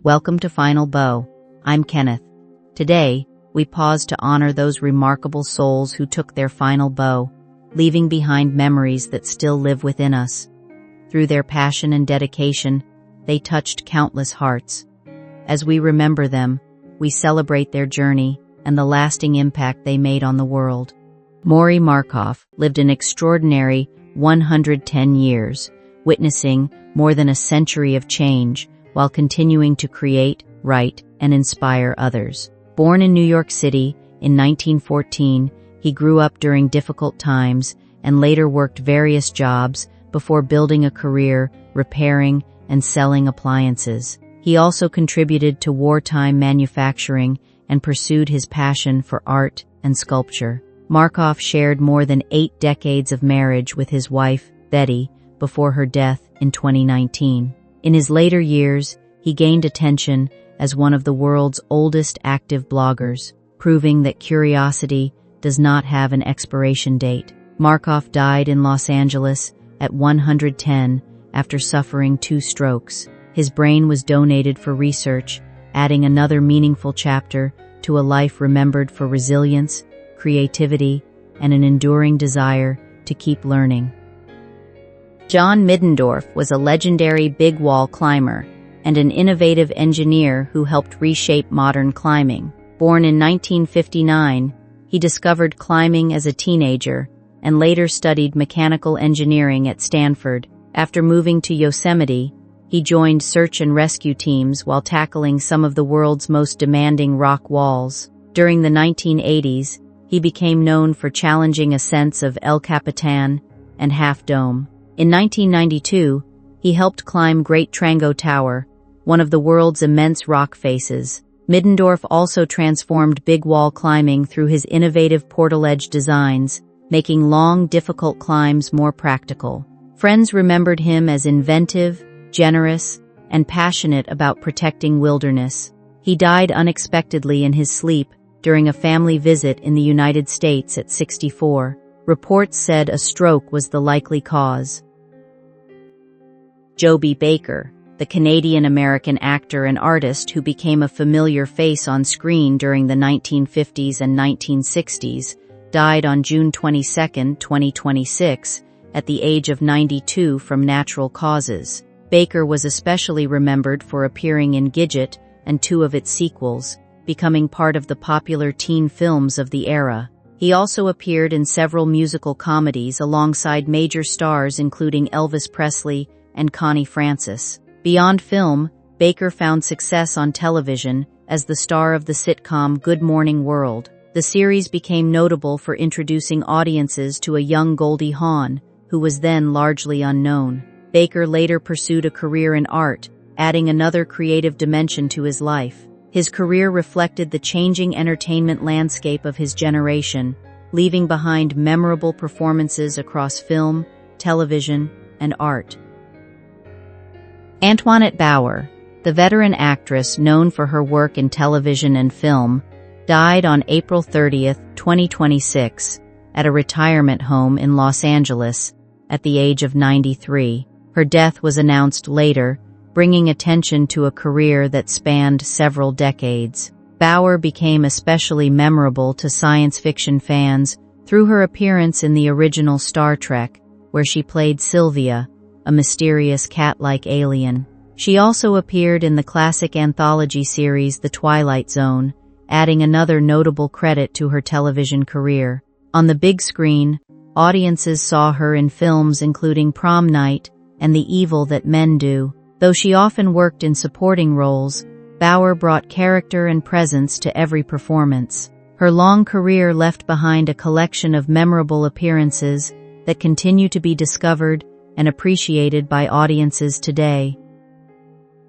Welcome to Final Bow. I'm Kenneth. Today, we pause to honor those remarkable souls who took their final bow, leaving behind memories that still live within us. Through their passion and dedication, they touched countless hearts. As we remember them, we celebrate their journey and the lasting impact they made on the world. Maury Markoff lived an extraordinary 110 years, witnessing more than a century of change while continuing to create, write, and inspire others. Born in New York City in 1914, he grew up during difficult times and later worked various jobs before building a career repairing and selling appliances. He also contributed to wartime manufacturing and pursued his passion for art and sculpture. Markoff shared more than 8 decades of marriage with his wife, Betty, before her death in 2019. In his later years, he gained attention as one of the world's oldest active bloggers, proving that curiosity does not have an expiration date. Markoff died in Los Angeles at 110 after suffering 2 strokes. His brain was donated for research, adding another meaningful chapter to a life remembered for resilience, creativity, and an enduring desire to keep learning. John Middendorf was a legendary big wall climber and an innovative engineer who helped reshape modern climbing. Born in 1959, he discovered climbing as a teenager and later studied mechanical engineering at Stanford. After moving to Yosemite, he joined search and rescue teams while tackling some of the world's most demanding rock walls. During the 1980s, he became known for challenging ascents of El Capitan and Half Dome. In 1992, he helped climb Great Trango Tower, one of the world's immense rock faces. Middendorf also transformed big wall climbing through his innovative portal-edge designs, making long, difficult climbs more practical. Friends remembered him as inventive, generous, and passionate about protecting wilderness. He died unexpectedly in his sleep during a family visit in the United States at 64. Reports said a stroke was the likely cause. Joby Baker, the Canadian-American actor and artist who became a familiar face on screen during the 1950s and 1960s, died on June 22, 2026, at the age of 92 from natural causes. Baker was especially remembered for appearing in Gidget and 2 of its sequels, becoming part of the popular teen films of the era. He also appeared in several musical comedies alongside major stars including Elvis Presley and Connie Francis. Beyond film, Baker found success on television as the star of the sitcom Good Morning World. The series became notable for introducing audiences to a young Goldie Hawn, who was then largely unknown. Baker later pursued a career in art, adding another creative dimension to his life. His career reflected the changing entertainment landscape of his generation, leaving behind memorable performances across film, television, and art. Antoinette Bauer, the veteran actress known for her work in television and film, died on April 30, 2026, at a retirement home in Los Angeles at the age of 93. Her death was announced later, bringing attention to a career that spanned several decades. Bauer became especially memorable to science fiction fans through her appearance in the original Star Trek, where she played Sylvia, a mysterious cat-like alien. She also appeared in the classic anthology series The Twilight Zone, adding another notable credit to her television career. On the big screen, audiences saw her in films including Prom Night and The Evil That Men Do. Though she often worked in supporting roles, Bauer brought character and presence to every performance. Her long career left behind a collection of memorable appearances that continue to be discovered and appreciated by audiences today.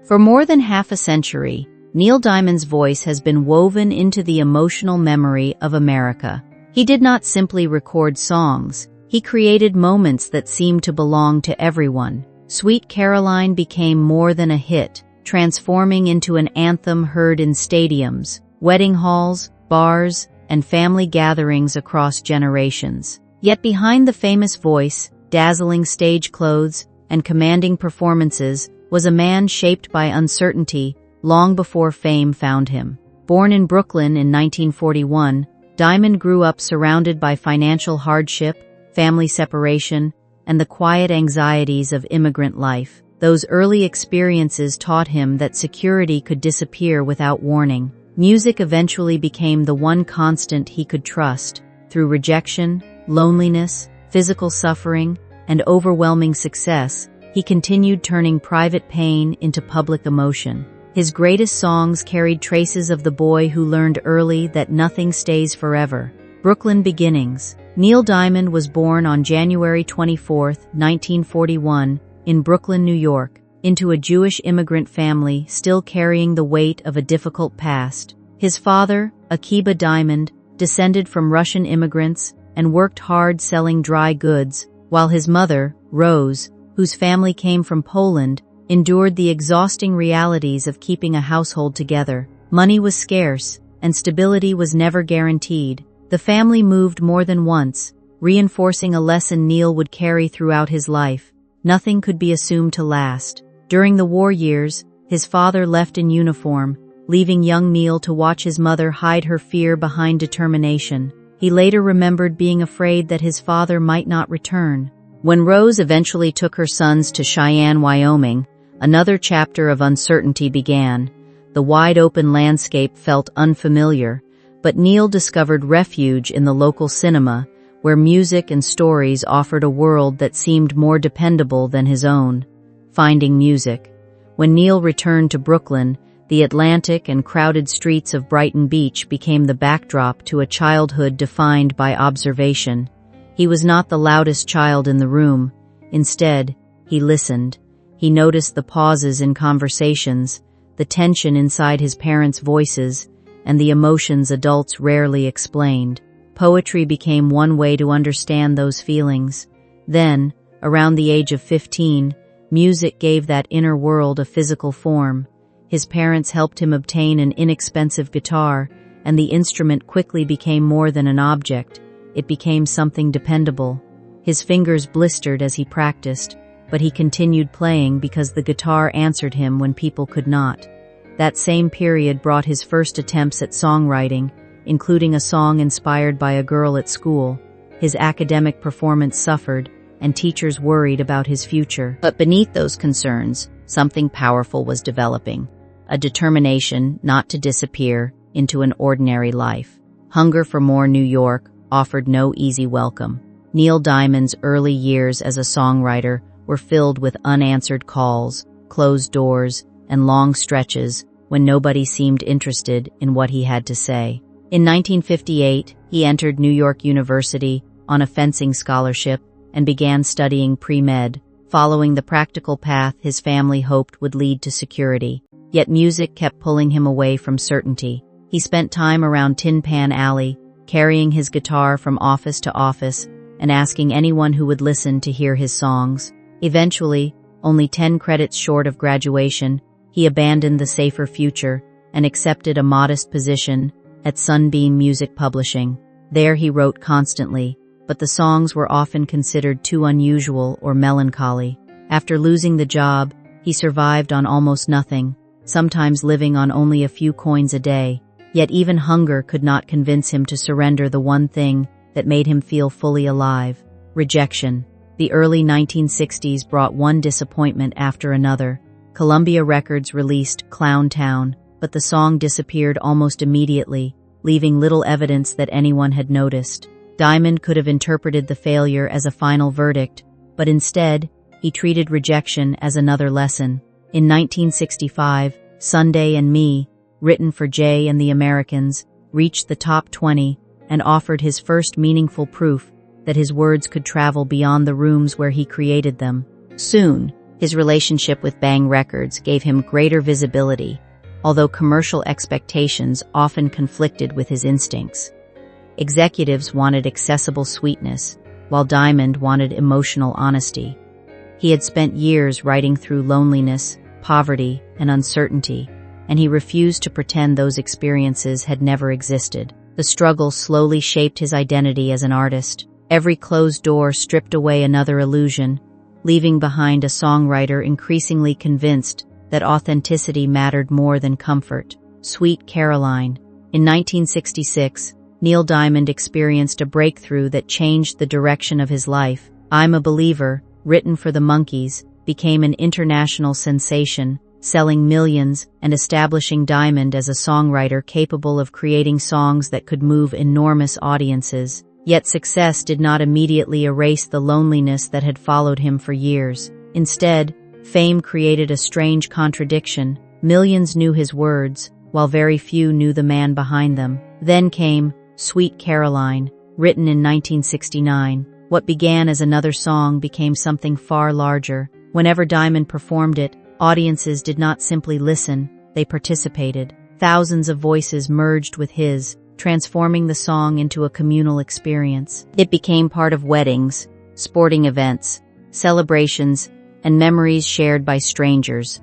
For more than half a century, Neil Diamond's voice has been woven into the emotional memory of America. He did not simply record songs, he created moments that seemed to belong to everyone. Sweet Caroline became more than a hit, transforming into an anthem heard in stadiums, wedding halls, bars, and family gatherings across generations. Yet behind the famous voice, dazzling stage clothes, and commanding performances was a man shaped by uncertainty, long before fame found him. Born in Brooklyn in 1941, Diamond grew up surrounded by financial hardship, family separation, and the quiet anxieties of immigrant life. Those early experiences taught him that security could disappear without warning. Music eventually became the one constant he could trust. Through rejection, loneliness, physical suffering, and overwhelming success, he continued turning private pain into public emotion. His greatest songs carried traces of the boy who learned early that nothing stays forever. Brooklyn Beginnings. Neil Diamond was born on January 24, 1941, in Brooklyn, New York, into a Jewish immigrant family still carrying the weight of a difficult past. His father, Akiba Diamond, descended from Russian immigrants and worked hard selling dry goods, while his mother, Rose, whose family came from Poland, endured the exhausting realities of keeping a household together. Money was scarce, and stability was never guaranteed. The family moved more than once, reinforcing a lesson Neil would carry throughout his life. Nothing could be assumed to last. During the war years, his father left in uniform, leaving young Neil to watch his mother hide her fear behind determination. He later remembered being afraid that his father might not return. When Rose eventually took her sons to Cheyenne, Wyoming, another chapter of uncertainty began. The wide-open landscape felt unfamiliar, but Neil discovered refuge in the local cinema, where music and stories offered a world that seemed more dependable than his own. Finding music. When Neil returned to Brooklyn, the Atlantic and crowded streets of Brighton Beach became the backdrop to a childhood defined by observation. He was not the loudest child in the room. Instead, he listened. He noticed the pauses in conversations, the tension inside his parents' voices, and the emotions adults rarely explained. Poetry became one way to understand those feelings. Then, around the age of 15, music gave that inner world a physical form. His parents helped him obtain an inexpensive guitar, and the instrument quickly became more than an object. It became something dependable. His fingers blistered as he practiced, but he continued playing because the guitar answered him when people could not. That same period brought his first attempts at songwriting, including a song inspired by a girl at school. His academic performance suffered, and teachers worried about his future. But beneath those concerns, something powerful was developing. A determination not to disappear into an ordinary life. Hunger for more New York offered no easy welcome. Neil Diamond's early years as a songwriter were filled with unanswered calls, closed doors, and long stretches when nobody seemed interested in what he had to say. In 1958, he entered New York University on a fencing scholarship and began studying pre-med, following the practical path his family hoped would lead to security. Yet music kept pulling him away from certainty. He spent time around Tin Pan Alley, carrying his guitar from office to office and asking anyone who would listen to hear his songs. Eventually, only 10 credits short of graduation, he abandoned the safer future and accepted a modest position at Sunbeam Music Publishing. There he wrote constantly, but the songs were often considered too unusual or melancholy. After losing the job, he survived on almost nothing, sometimes living on only a few coins a day. Yet even hunger could not convince him to surrender the one thing that made him feel fully alive: rejection. The early 1960s brought one disappointment after another. Columbia Records released Clown Town, but the song disappeared almost immediately, leaving little evidence that anyone had noticed. Diamond could have interpreted the failure as a final verdict, but instead, he treated rejection as another lesson. In 1965, Sunday and Me, written for Jay and the Americans, reached the top 20 and offered his first meaningful proof that his words could travel beyond the rooms where he created them. Soon, his relationship with Bang Records gave him greater visibility, although commercial expectations often conflicted with his instincts. Executives wanted accessible sweetness, while Diamond wanted emotional honesty. He had spent years writing through loneliness, poverty, and uncertainty, and he refused to pretend those experiences had never existed. The struggle slowly shaped his identity as an artist. Every closed door stripped away another illusion, leaving behind a songwriter increasingly convinced that authenticity mattered more than comfort. Sweet Caroline. In 1966, Neil Diamond experienced a breakthrough that changed the direction of his life. I'm a Believer, written for the Monkees, became an international sensation, selling millions and establishing Diamond as a songwriter capable of creating songs that could move enormous audiences. Yet success did not immediately erase the loneliness that had followed him for years. Instead, fame created a strange contradiction. Millions knew his words, while very few knew the man behind them. Then came Sweet Caroline, written in 1969. What began as another song became something far larger. Whenever Diamond performed it, audiences did not simply listen, they participated. Thousands of voices merged with his, transforming the song into a communal experience. It became part of weddings, sporting events, celebrations, and memories shared by strangers.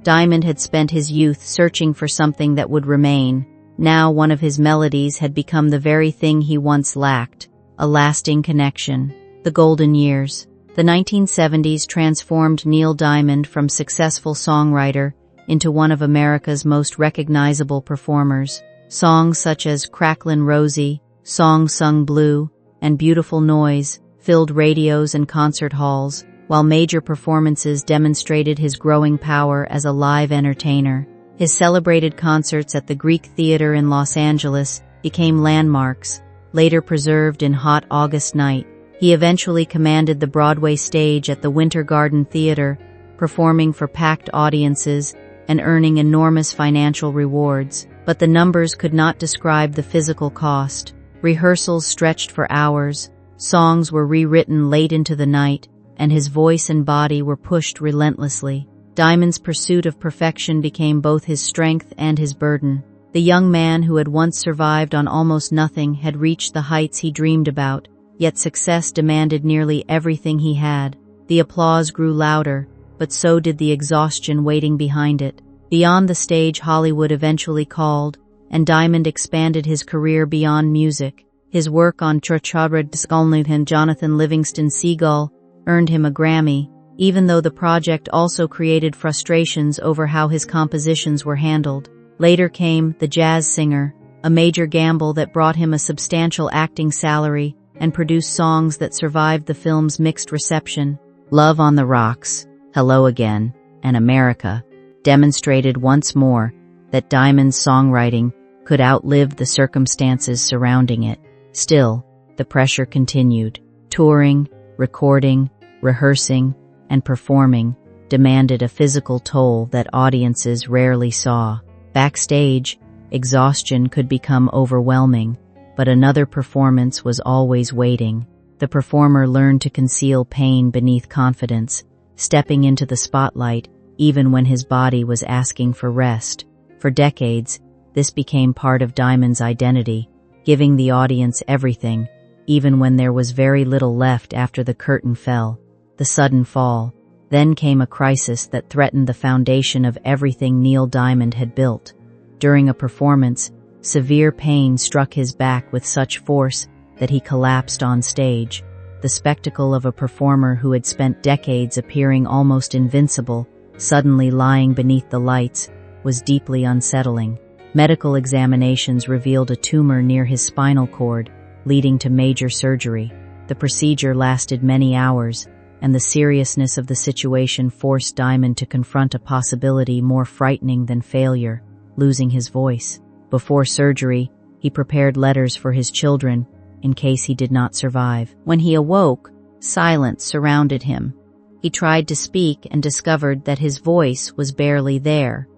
Diamond had spent his youth searching for something that would remain. Now one of his melodies had become the very thing he once lacked, a lasting connection. The golden years. The 1970s transformed Neil Diamond from successful songwriter into one of America's most recognizable performers. Songs such as Cracklin' Rosie, Song Sung Blue, and Beautiful Noise filled radios and concert halls, while major performances demonstrated his growing power as a live entertainer. His celebrated concerts at the Greek Theater in Los Angeles became landmarks, later preserved in Hot August Night. He eventually commanded the Broadway stage at the Winter Garden Theater, performing for packed audiences and earning enormous financial rewards. But the numbers could not describe the physical cost. Rehearsals stretched for hours, songs were rewritten late into the night, and his voice and body were pushed relentlessly. Diamond's pursuit of perfection became both his strength and his burden. The young man who had once survived on almost nothing had reached the heights he dreamed about, yet success demanded nearly everything he had. The applause grew louder, but so did the exhaustion waiting behind it. Beyond the stage, Hollywood eventually called, and Diamond expanded his career beyond music. His work on Churchyard Skulnith and Jonathan Livingston Seagull earned him a Grammy, even though the project also created frustrations over how his compositions were handled. Later came The Jazz Singer, a major gamble that brought him a substantial acting salary and produced songs that survived the film's mixed reception. Love on the Rocks, Hello Again, and America demonstrated once more that Diamond's songwriting could outlive the circumstances surrounding it. Still, the pressure continued. Touring, recording, rehearsing, and performing demanded a physical toll that audiences rarely saw. Backstage, exhaustion could become overwhelming, but another performance was always waiting. The performer learned to conceal pain beneath confidence, stepping into the spotlight even when his body was asking for rest. For decades, this became part of Diamond's identity, giving the audience everything, even when there was very little left after the curtain fell. The sudden fall. Then came a crisis that threatened the foundation of everything Neil Diamond had built. During a performance, severe pain struck his back with such force that he collapsed on stage. The spectacle of a performer who had spent decades appearing almost invincible, suddenly lying beneath the lights, was deeply unsettling. Medical examinations revealed a tumor near his spinal cord, leading to major surgery. The procedure lasted many hours, and the seriousness of the situation forced Diamond to confront a possibility more frightening than failure: losing his voice. Before surgery, he prepared letters for his children in case he did not survive. When he awoke, silence surrounded him. He tried to speak and discovered that his voice was barely there.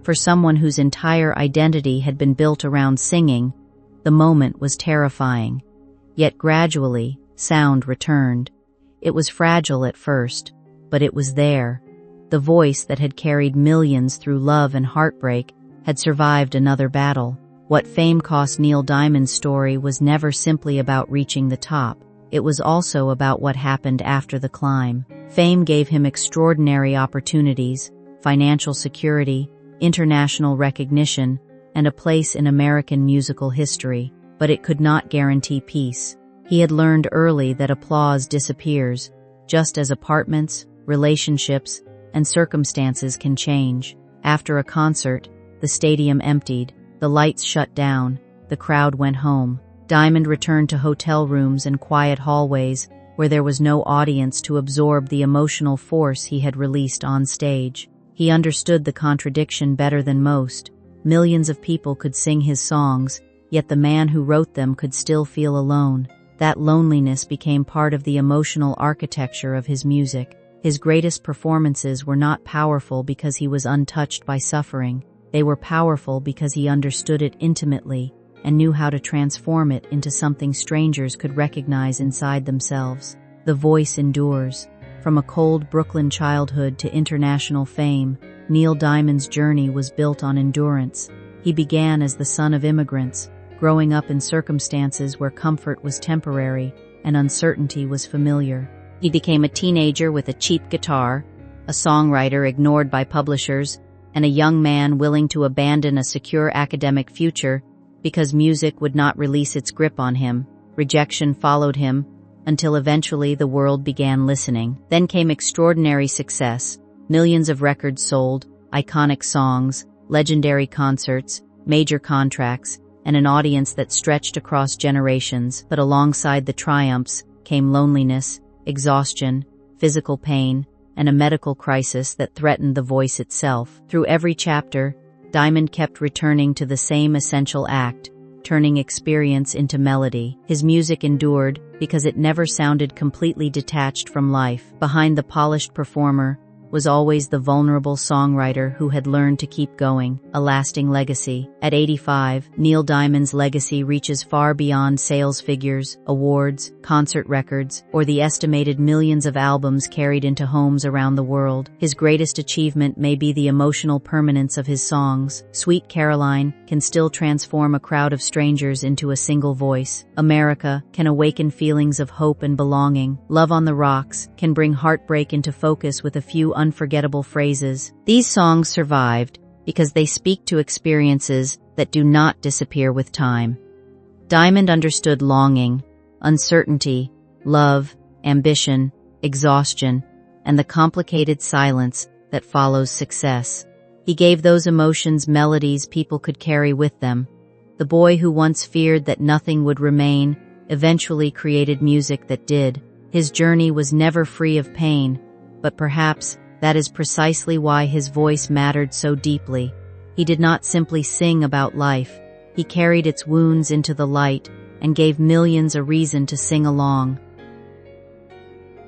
For someone whose entire identity had been built around singing, the moment was terrifying. Yet gradually, sound returned. It was fragile at first, but it was there. The voice that had carried millions through love and heartbreak had survived another battle. What fame cost Neil Diamond's story was never simply about reaching the top. It was also about what happened after the climb. Fame gave him extraordinary opportunities, financial security, international recognition, and a place in American musical history, but it could not guarantee peace. He had learned early that applause disappears, just as apartments, relationships, and circumstances can change. After a concert, the stadium emptied, the lights shut down, the crowd went home. Diamond returned to hotel rooms and quiet hallways where there was no audience to absorb the emotional force he had released on stage. He understood the contradiction better than most. Millions of people could sing his songs, yet the man who wrote them could still feel alone. That loneliness became part of the emotional architecture of his music. His greatest performances were not powerful because he was untouched by suffering. They were powerful because he understood it intimately and knew how to transform it into something strangers could recognize inside themselves. The voice endures. From a cold Brooklyn childhood to international fame, Neil Diamond's journey was built on endurance. He began as the son of immigrants, growing up in circumstances where comfort was temporary and uncertainty was familiar. He became a teenager with a cheap guitar, a songwriter ignored by publishers, and a young man willing to abandon a secure academic future because music would not release its grip on him. Rejection followed him until eventually the world began listening. Then came extraordinary success, millions of records sold, iconic songs, legendary concerts, major contracts, and an audience that stretched across generations. But alongside the triumphs came loneliness, exhaustion, physical pain, and a medical crisis that threatened the voice itself. Through every chapter, Diamond kept returning to the same essential act, turning experience into melody. His music endured because it never sounded completely detached from life. Behind the polished performer was always the vulnerable songwriter who had learned to keep going, a lasting legacy. At 85, Neil Diamond's legacy reaches far beyond sales figures, awards, concert records, or the estimated millions of albums carried into homes around the world. His greatest achievement may be the emotional permanence of his songs. Sweet Caroline can still transform a crowd of strangers into a single voice. America can awaken feelings of hope and belonging. Love on the Rocks can bring heartbreak into focus with a few unforgettable phrases. These songs survived because they speak to experiences that do not disappear with time. Diamond understood longing, uncertainty, love, ambition, exhaustion, and the complicated silence that follows success. He gave those emotions melodies people could carry with them. The boy who once feared that nothing would remain eventually created music that did. His journey was never free of pain, but perhaps that is precisely why his voice mattered so deeply. He did not simply sing about life. He carried its wounds into the light and gave millions a reason to sing along.